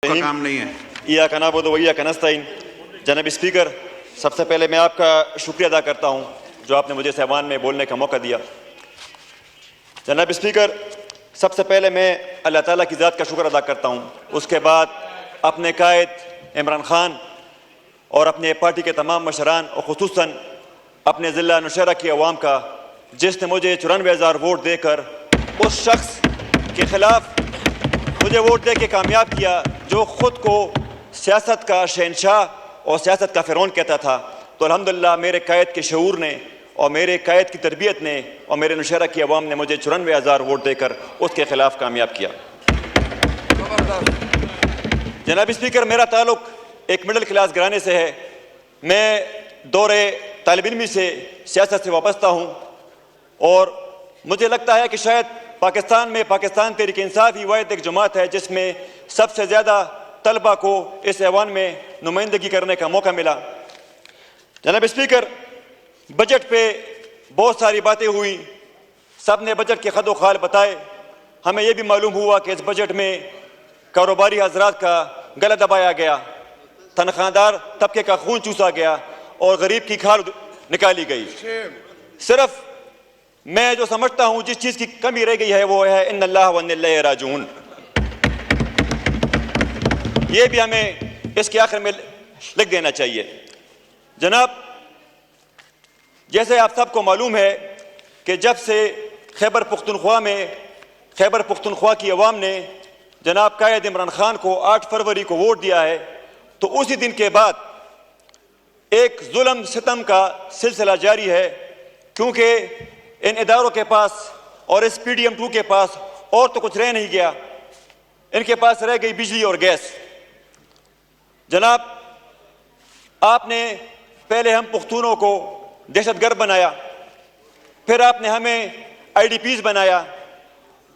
का काम नहीं है। या कनाबुद व इय्याका नस्तईन। जनाब स्पीकर, सबसे पहले मैं आपका शुक्रिया अदा करता हूं जो आपने मुझे ऐवान में बोलने का मौका दिया। जनाब स्पीकर, सबसे पहले मैं अल्लाह ताला की ज़ात का शुक्र अदा करता हूं, उसके बाद अपने कायद इमरान खान और अपने पार्टी के तमाम मशरान और खुसूसन अपने ज़िला नौशहरा की अवाम का, जिसने मुझे 94,000 वोट देकर उस शख्स के ख़िलाफ़ मुझे वोट दे के कामयाब किया जो ख़ुद को सियासत का शहनशाह और सियासत का फ़िरौन कहता था। तो अल्हम्दुलिल्लाह मेरे कायद के शऊर ने और मेरे कायद की तरबियत ने और मेरे नौशहरा की अवाम ने मुझे 94,000 वोट देकर उसके ख़िलाफ़ कामयाब किया। जनाब स्पीकर, मेरा ताल्लुक़ एक मिडिल क्लास घराने से है। मैं दौरे तालिब इल्मी से सियासत से वाबस्ता हूँ और मुझे लगता है कि शायद पाकिस्तान में पाकिस्तान तहरीक इंसाफ ही वाहिद एक जमात है जिसमें सबसे ज़्यादा तलबा को इस ऐवान में नुमाइंदगी करने का मौका मिला। जनाब स्पीकर, बजट पे बहुत सारी बातें हुई, सब ने बजट के खदो खाल बताए। हमें यह भी मालूम हुआ कि इस बजट में कारोबारी हजरात का गला दबाया गया, तनख्वाहदार तबके का खून चूसा गया और गरीब की खाल निकाली गई। सिर्फ मैं जो समझता हूं जिस चीज़ की कमी रह गई है वो है इन्नल्लाह व इन्ना इलैहि राजिऊन। ये भी हमें इसके आखिर में लिख देना चाहिए। जनाब, जैसे आप सबको मालूम है कि जब से खैबर पुख्तनख्वा की अवाम ने जनाब कायद इमरान खान को 8 फरवरी को वोट दिया है, तो उसी दिन के बाद एक जुल्म सितम का सिलसिला जारी है, क्योंकि इन इदारों के पास और इस PDM-2 के पास और तो कुछ रह नहीं गया, इनके पास रह गई बिजली और गैस। जनाब, आपने पहले हम पुख्तूनों को दहशतगर्द बनाया, फिर आपने हमें IDPs बनाया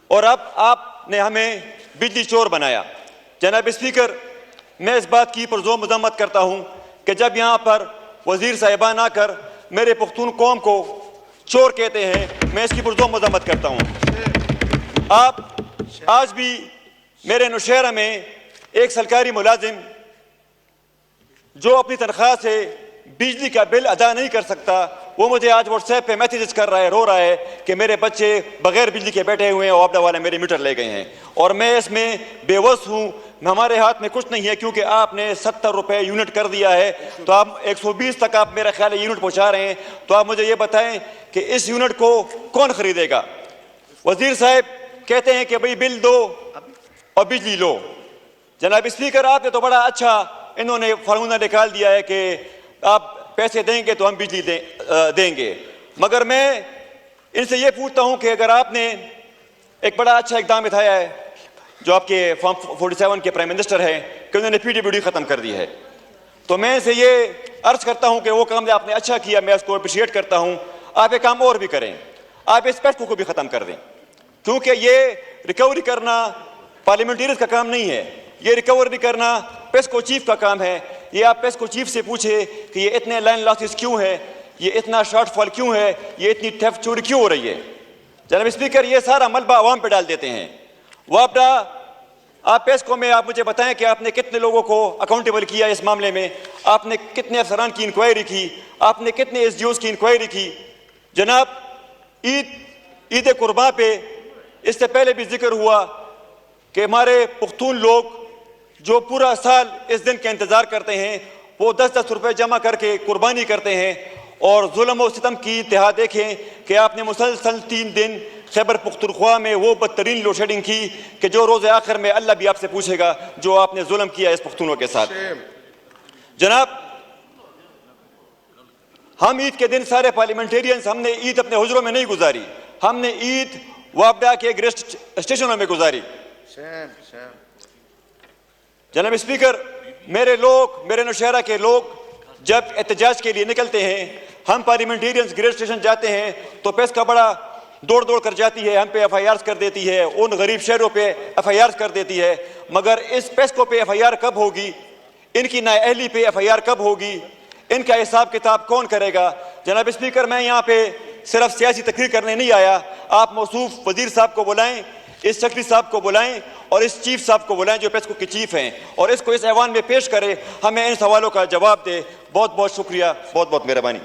और अब आपने हमें बिजली चोर बनाया। जनाब स्पीकर, मैं इस बात की पुरजोर मज़म्मत करता हूँ कि जब यहाँ पर वज़ीर साहिबान आकर मेरे पुख्तून कौम को चोर कहते हैं, मैं इसकी पुरजोर मज़म्मत करता हूँ। आप आज भी मेरे नौशहरा में एक सरकारी मुलाजिम जो अपनी तनख्वाह से बिजली का बिल अदा नहीं कर सकता, वो मुझे आज व्हाट्सएप पे मैसेजेस कर रहा है, रो रहा है कि मेरे बच्चे बगैर बिजली के बैठे हुए हैं और आपदा वाले मेरे मीटर ले गए हैं और मैं इसमें बेवस हूँ। हमारे हाथ में कुछ नहीं है क्योंकि आपने 70 रुपये यूनिट कर दिया है, तो आप 120 तक आप मेरा ख्याल है यूनिट पहुँचा रहे हैं। तो आप मुझे ये बताएं कि इस यूनिट को कौन ख़रीदेगा? वज़ीर साहब कहते हैं कि भाई बिल दो और बिजली लो। जनाब स्पीकर, आपने तो बड़ा अच्छा इन्होंने फार्मूला निकाल दिया है कि आप पैसे देंगे तो हम बिजली देंगे, मगर मैं इनसे ये पूछता हूँ कि अगर आपने एक बड़ा अच्छा इकदाम उठाया है जो आपके फॉर्म 47 के प्राइम मिनिस्टर हैं कि उन्होंने PWD ख़त्म कर दी है, तो मैं इनसे ये अर्ज करता हूँ कि वो काम आपने अच्छा किया, मैं उसको अप्रिशिएट करता हूँ। आप एक काम और भी करें, आप इस पेस्को को भी ख़त्म कर दें, क्योंकि ये रिकवरी करना पार्लियामेंटेरियंस का काम नहीं है, ये रिकवरी करना पेस्को चीफ का काम है। ये आप पेस्को चीफ से पूछे कि ये इतने लाइन लॉसेस क्यों है, ये इतना शॉर्टफॉल क्यों है, ये इतनी थेफ्ट चोरी क्यों हो रही है। जनाब स्पीकर, ये सारा मलबा आवाम पे डाल देते हैं। वापडा, आप पेस्को में आप मुझे बताएं कि आपने कितने लोगों को अकाउंटेबल किया इस मामले में, आपने कितने अफसरान की इंक्वायरी की, आपने कितने SDOs की इंक्वायरी की। जनाब, ईद कुर्बान पे इससे पहले भी जिक्र हुआ कि हमारे पुख्तून लोग जो पूरा साल इस दिन का इंतज़ार करते हैं, वो 10-10 रुपये जमा करके कुर्बानी करते हैं और जुल्म और सितम की इंतहा देखें कि आपने मुसलसल 3 दिन खैबर पुख्तनख्वा में वो बदतरीन लोड शेडिंग की कि जो रोज़ आखिर में अल्लाह भी आपसे पूछेगा जो आपने जुल्म किया इस पुख्तूनों के साथ। जनाब, हम ईद के दिन सारे पार्लियामेंटेरियंस हमने ईद अपने हुजरों में नहीं गुजारी, हमने ईद वापडा के रेस्ट स्टेशनों में गुजारी। जनाब स्पीकर, मेरे नौशहरा के लोग जब एहतजाज के लिए निकलते हैं, हम पार्लियामेंटेरियंस ग्रेड स्टेशन जाते हैं तो प्रेस का बड़ा दौड़ कर जाती है, हम पे FIRs कर देती है, उन गरीब शहरों पे FIRs कर देती है, मगर इस पेस्को पे FIR कब होगी, इनकी नाअहली पे FIR कब होगी, इनका हिसाब किताब कौन करेगा। जनाब स्पीकर, मैं यहाँ पे सिर्फ सियासी तकरीर करने नहीं आया, आप मौसूफ वज़ीर साहब को बुलाएं, इस सेक्रेटरी साहब को बुलाएं और इस चीफ साहब को बुलाएं जो पेस्को के चीफ हैं, और इसको इस ऐवान में पेश करें, हमें इन सवालों का जवाब दे। बहुत बहुत शुक्रिया, बहुत बहुत मेहरबानी।